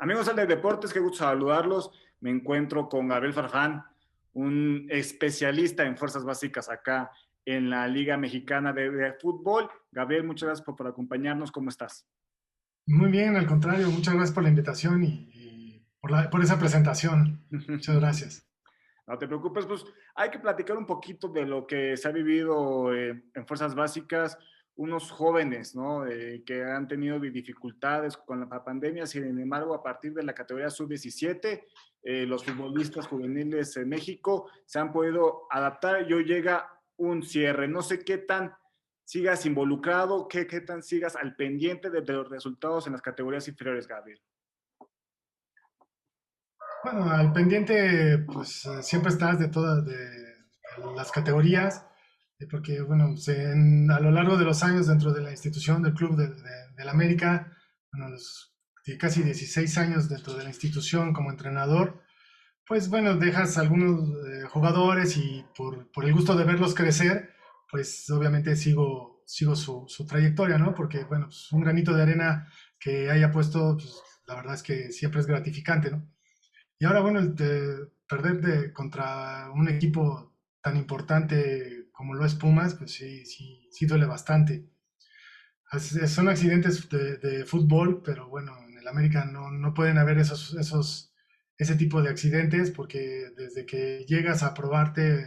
Amigos de Deportes, qué gusto saludarlos. Me encuentro con Gabriel Farfán, un especialista en fuerzas básicas acá en la Liga Mexicana de Fútbol. Gabriel, muchas gracias por acompañarnos. ¿Cómo estás? Muy bien, al contrario, muchas gracias por la invitación y por esa presentación. Muchas gracias. No te preocupes, pues hay que platicar un poquito de lo que se ha vivido en fuerzas básicas, unos jóvenes, ¿no? Que han tenido dificultades con la pandemia. Sin embargo, a partir de la categoría sub-17, los futbolistas juveniles en México se han podido adaptar y hoy llega un cierre. No sé qué tan sigas involucrado, qué tan sigas al pendiente de los resultados en las categorías inferiores, Gabriel. Bueno, al pendiente, pues siempre estás de todas de las categorías, porque bueno, a lo largo de los años dentro de la institución del Club del América, bueno, casi 16 años dentro de la institución como entrenador, pues bueno, dejas algunos jugadores y por el gusto de verlos crecer, pues obviamente sigo su trayectoria, ¿no? Porque bueno, pues, un granito de arena que haya puesto, pues la verdad es que siempre es gratificante, ¿no? Y ahora, bueno, perder contra un equipo tan importante como lo es Pumas, pues sí duele bastante. Son accidentes de fútbol, pero bueno, en el América no pueden haber ese tipo de accidentes porque desde que llegas a probarte,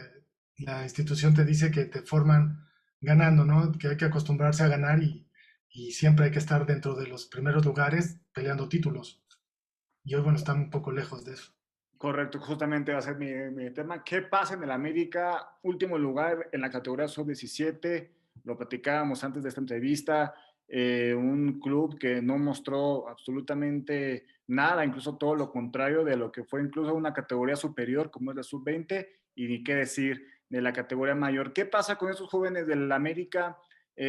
la institución te dice que te forman ganando, ¿no? Que hay que acostumbrarse a ganar y siempre hay que estar dentro de los primeros lugares peleando títulos. Y hoy, bueno, están un poco lejos de eso. Correcto, justamente va a ser mi tema. ¿Qué pasa en el América? Último lugar en la categoría sub-17, lo platicábamos antes de esta entrevista, un club que no mostró absolutamente nada, incluso todo lo contrario de lo que fue incluso una categoría superior como es la sub-20 y ni qué decir de la categoría mayor. ¿Qué pasa con esos jóvenes del América?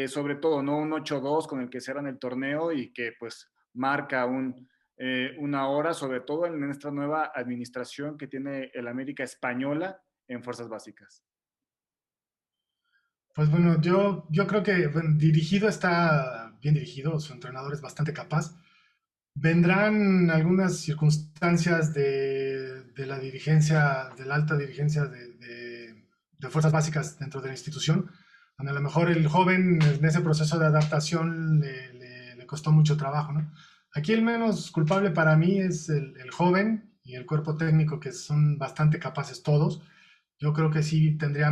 Sobre todo, ¿no? Un 8-2 con el que cierran el torneo y que pues marca una hora, sobre todo en esta nueva administración que tiene el América Española en fuerzas básicas. Pues bueno, yo creo que bueno, dirigido está bien dirigido, su entrenador es bastante capaz. Vendrán algunas circunstancias de la dirigencia, de la alta dirigencia de fuerzas básicas dentro de la institución, donde a lo mejor el joven en ese proceso de adaptación le costó mucho trabajo, ¿no? Aquí el menos culpable para mí es el joven y el cuerpo técnico, que son bastante capaces todos. Yo creo que sí tendría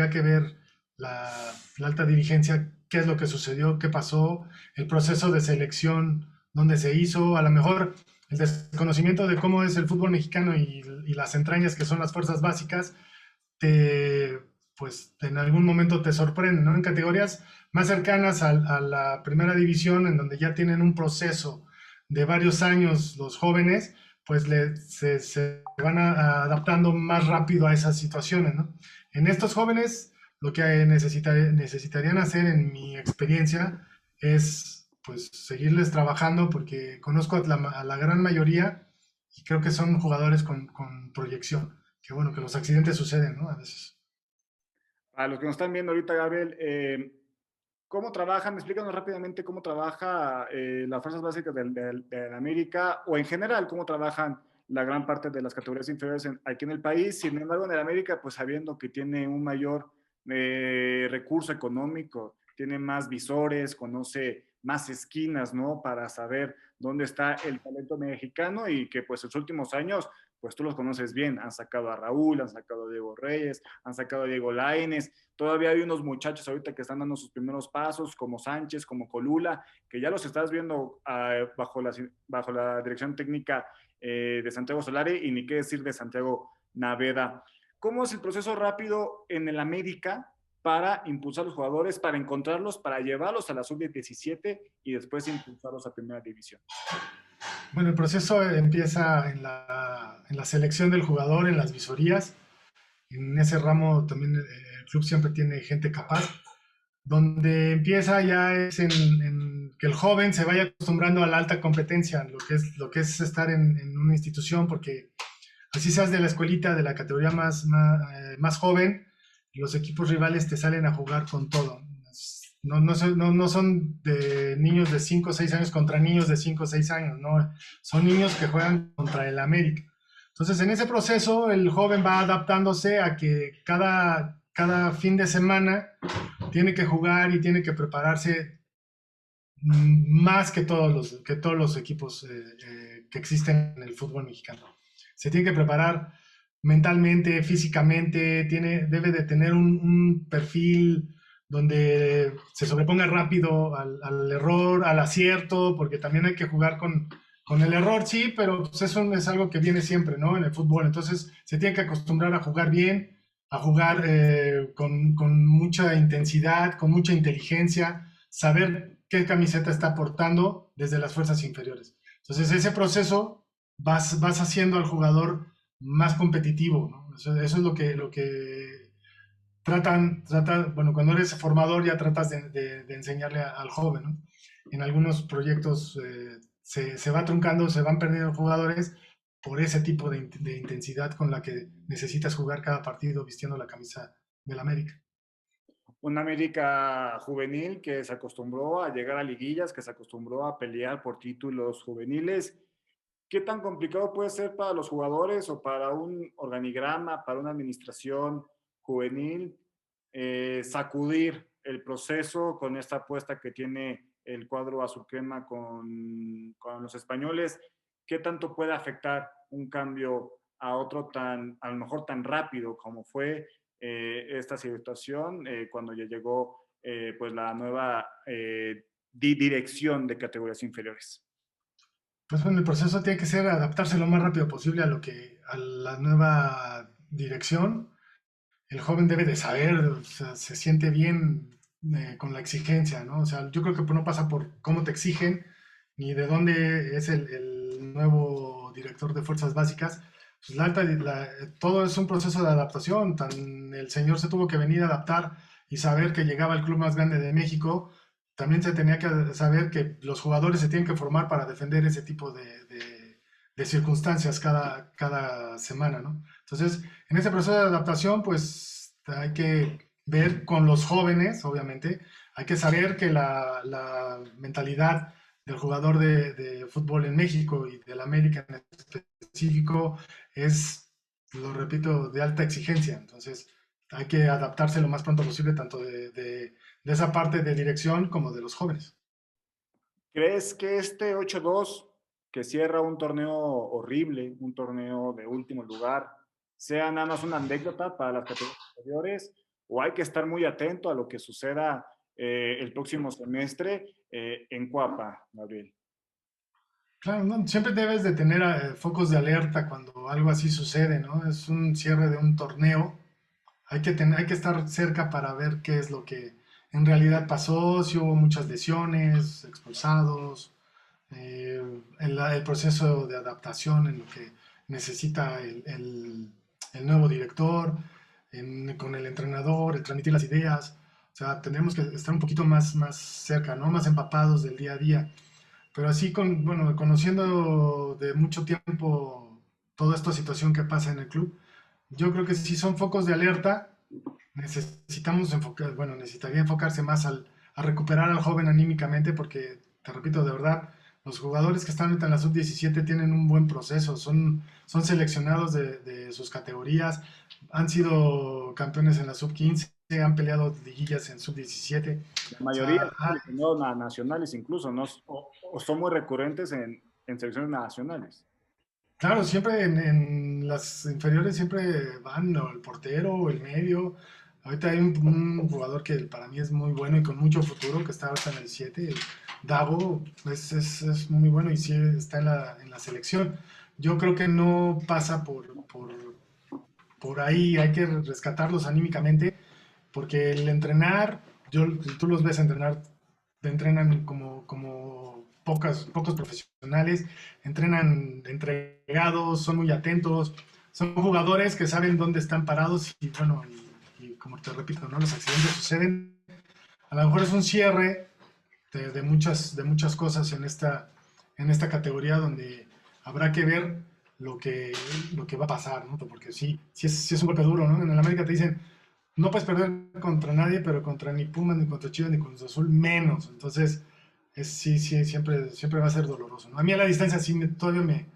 que ver la, la alta dirigencia qué es lo que sucedió, qué pasó, el proceso de selección donde se hizo, a lo mejor el desconocimiento de cómo es el fútbol mexicano y las entrañas que son las fuerzas básicas, te, pues en algún momento te sorprende, ¿no? En categorías más cercanas a la primera división, en donde ya tienen un proceso de varios años los jóvenes, pues se van adaptando más rápido a esas situaciones, ¿no? En estos jóvenes, lo que necesitarían hacer, en mi experiencia, es pues seguirles trabajando porque conozco a la gran mayoría y creo que son jugadores con proyección. Que bueno, que los accidentes suceden, ¿no? A veces. A los que nos están viendo ahorita, Gabriel, ¿cómo trabajan? Explícanos rápidamente cómo trabaja las fuerzas básicas del América o en general, cómo trabajan la gran parte de las categorías inferiores aquí en el país. Sin embargo, en el América, pues sabiendo que tiene un mayor recurso económico, tiene más visores, conoce más esquinas, ¿no? Para saber dónde está el talento mexicano y que pues en los últimos años, pues tú los conoces bien. Han sacado a Raúl, han sacado a Diego Reyes, han sacado a Diego Lainez. Todavía hay unos muchachos ahorita que están dando sus primeros pasos, como Sánchez, como Colula, que ya los estás viendo bajo la dirección técnica de Santiago Solari y ni qué decir de Santiago Naveda. ¿Cómo es el proceso rápido en el América para impulsar a los jugadores, para encontrarlos, para llevarlos a la sub-17 y después impulsarlos a primera división? Bueno, el proceso empieza en la selección del jugador, en las visorías. En ese ramo también el club siempre tiene gente capaz. Donde empieza ya es en que el joven se vaya acostumbrando a la alta competencia, lo que es estar en una institución, porque así seas de la escuelita, de la categoría más joven, los equipos rivales te salen a jugar con todo. No son de niños de 5 o 6 años contra niños de 5 o 6 años, no, son niños que juegan contra el América. Entonces, en ese proceso, el joven va adaptándose a que cada fin de semana tiene que jugar y tiene que prepararse más que todos los equipos que existen en el fútbol mexicano. Se tiene que preparar mentalmente, físicamente, debe de tener un perfil donde se sobreponga rápido al error, al acierto, porque también hay que jugar con el error, sí, pero pues eso es algo que viene siempre, ¿no? En el fútbol. Entonces se tiene que acostumbrar a jugar bien, a jugar con mucha intensidad, con mucha inteligencia, saber qué camiseta está portando desde las fuerzas inferiores. Entonces ese proceso vas haciendo al jugador más competitivo, ¿no? Eso es lo que bueno, cuando eres formador ya tratas de enseñarle al joven, ¿no? En algunos proyectos se va truncando, se van perdiendo jugadores por ese tipo de intensidad con la que necesitas jugar cada partido vistiendo la camisa del América. Una América juvenil que se acostumbró a llegar a liguillas, que se acostumbró a pelear por títulos juveniles. ¿Qué tan complicado puede ser para los jugadores o para un organigrama, para una administración juvenil, sacudir el proceso con esta apuesta que tiene el cuadro azul crema con los españoles? ¿Qué tanto puede afectar un cambio a otro a lo mejor tan rápido como fue esta situación cuando ya llegó pues la nueva dirección de categorías inferiores? Pues bueno, el proceso tiene que ser adaptarse lo más rápido posible a la nueva dirección. El joven debe de saber, o sea, se siente bien con la exigencia, ¿no? O sea, yo creo que no pasa por cómo te exigen, ni de dónde es el nuevo director de fuerzas básicas. Pues todo es un proceso de adaptación. El señor se tuvo que venir a adaptar y saber que llegaba al club más grande de México. También se tenía que saber que los jugadores se tienen que formar para defender ese tipo de circunstancias cada semana, ¿no? Entonces, en ese proceso de adaptación, pues hay que ver con los jóvenes, obviamente, hay que saber que la mentalidad del jugador de fútbol en México y del América en específico es, lo repito, de alta exigencia. Entonces, hay que adaptarse lo más pronto posible, tanto de esa parte de dirección como de los jóvenes. ¿Crees que este 8-2 que cierra un torneo horrible, un torneo de último lugar, sea nada más una anécdota para las categorías superiores o hay que estar muy atento a lo que suceda el próximo semestre en Cuapa, Gabriel? Claro, ¿no? Siempre debes de tener focos de alerta cuando algo así sucede, ¿no? Es un cierre de un torneo. Hay que estar cerca para ver qué es lo que en realidad pasó, si hubo muchas lesiones, expulsados, el proceso de adaptación en lo que necesita el nuevo director, con el entrenador, el transmitir las ideas. O sea, tendremos que estar un poquito más cerca, ¿no? Más empapados del día a día. Pero así, bueno, conociendo de mucho tiempo toda esta situación que pasa en el club, yo creo que si son focos de alerta, necesitaría enfocarse más a recuperar al joven anímicamente, porque, te repito, de verdad, los jugadores que están ahorita en la sub-17 tienen un buen proceso, son seleccionados de sus categorías, han sido campeones en la sub-15, han peleado liguillas en sub-17. La O mayoría sea, son seleccionados nacionales incluso, ¿no? O son muy recurrentes en selecciones nacionales. claro, siempre en las inferiores siempre van o el portero o el medio. Ahorita hay un jugador que para mí es muy bueno y con mucho futuro, que está ahorita en el 7, Dago, es muy bueno y sí está en la selección. Yo creo que no pasa por ahí, hay que rescatarlos anímicamente, porque el entrenar, tú los ves entrenar, entrenan como pocos profesionales, entrenan entregados, son muy atentos, son jugadores que saben dónde están parados y bueno, y como te repito, ¿no? Los accidentes suceden. A lo mejor es un cierre de muchas cosas en esta categoría donde habrá que ver lo que va a pasar, ¿no? Porque sí es un golpe duro, ¿no? En el América te dicen, no puedes perder contra nadie, pero contra ni Pumas, ni contra Chivas, ni Cruz Azul, menos. Entonces, sí, sí, siempre va a ser doloroso, ¿no? A mí a la distancia todavía me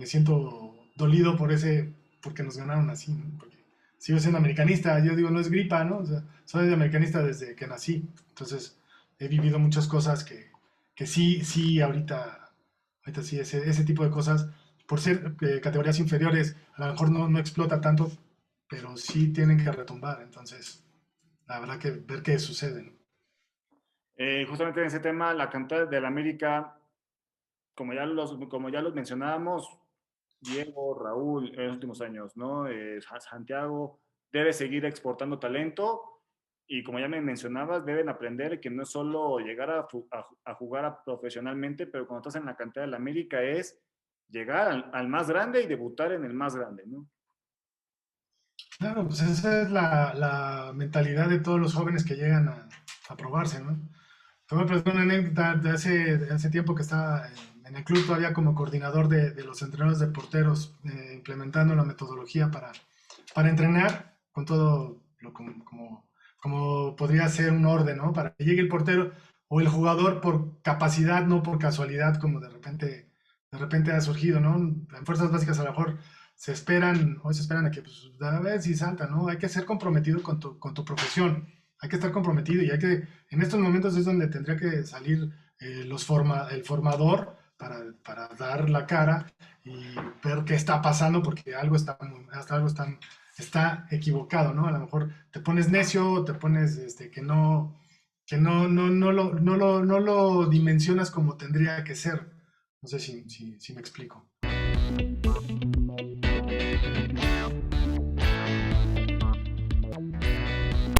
siento dolido porque nos ganaron así, ¿no? Porque sigo siendo americanista, yo digo, no es gripa, ¿no? O sea, soy americanista desde que nací. Entonces, he vivido muchas cosas que sí, sí, ahorita sí, ese tipo de cosas, por ser categorías inferiores, a lo mejor no explota tanto, pero sí tienen que retumbar. Entonces, habrá que ver qué sucede, ¿no? Justamente en ese tema, la cantera del América, como ya los mencionábamos, Diego, Raúl, en los últimos años, ¿no? Santiago debe seguir exportando talento y como ya me mencionabas, deben aprender que no es solo llegar a jugar profesionalmente, pero cuando estás en la cantera del América es llegar al más grande y debutar en el más grande, ¿no? Claro, pues esa es la mentalidad de todos los jóvenes que llegan a probarse, ¿no? Te voy a platicar una anécdota de hace tiempo que estaba en el club todavía como coordinador de los entrenadores de porteros, implementando la metodología para entrenar con todo como podría ser un orden, ¿no? Para que llegue el portero o el jugador por capacidad, no por casualidad, como de repente ha surgido, ¿no? En fuerzas básicas a lo mejor hoy se esperan a que, pues, a ver si salta, ¿no? Hay que ser comprometido con tu profesión, hay que estar comprometido y en estos momentos es donde tendría que salir el formador para dar la cara y ver qué está pasando porque hasta algo está equivocado, ¿no? A lo mejor te pones necio, te pones que no lo dimensionas como tendría que ser. No sé si me explico.